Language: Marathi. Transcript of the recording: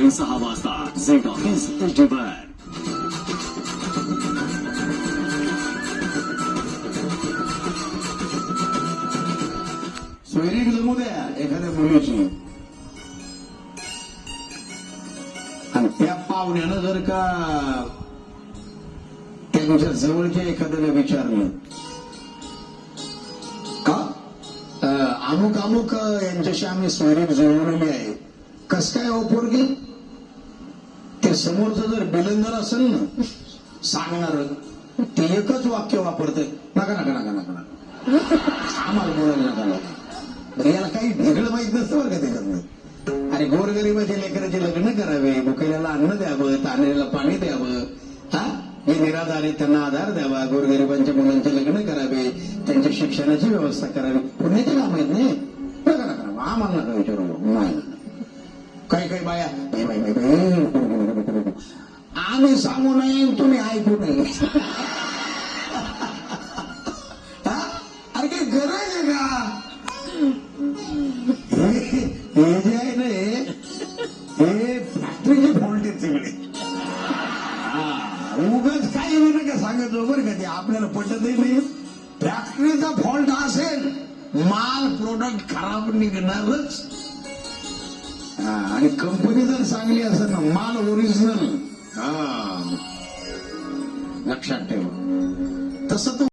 संध्याकाळी 6 वाजता झेड ऑफिस टीव्हीवर. सोयरीक जमू द्या एखाद्या मुलीची, आणि त्या पाहुण्यानं जर का त्यांच्या जवळच्या एखाद्याला विचारलं का अमुक अमुक यांच्याशी आम्ही सोयरीक जुळवलेली आहे, कस काय हो पोरगी, ते समोरचं जर बिलंदर असेल ना सांगणार, ते एकच वाक्य वापरतं, नका नका नका नका नका आम्हाला बोलायला नका नका. याला काही वेगळं माहित नसतं बरं का त्याच्यातनं. अरे गोरगरिबाच्या लेकराचे लग्न करावे, भुकेल्याला अन्न द्यावं, तानेला पाणी द्यावं, हा हे निराधार आहे त्यांना आधार द्यावा, गोरगरिबांच्या मुलांचे लग्न करावे, त्यांच्या शिक्षणाची व्यवस्था करावी, पुण्याचे काम आहेत नाही, नका नका आम्हाला नका विचारू. नाही काही काही बाया आम्ही सांगू नये तुम्ही ऐकू नये. अरे काही गरज आहे का? हे जे आहे ना हे फॅक्टरीचे फॉल्ट आहेत सगळे. उगाच काही होईल का सांगत बरं का, ते आपल्याला पटतही नाही. फॅक्टरीचा फॉल्ट असेल, माल प्रोडक्ट खराब निघणारच. आणि कंपनी जर चांगली असेल ना, माल ओरिजिनल, लक्षात ठेवा. तसं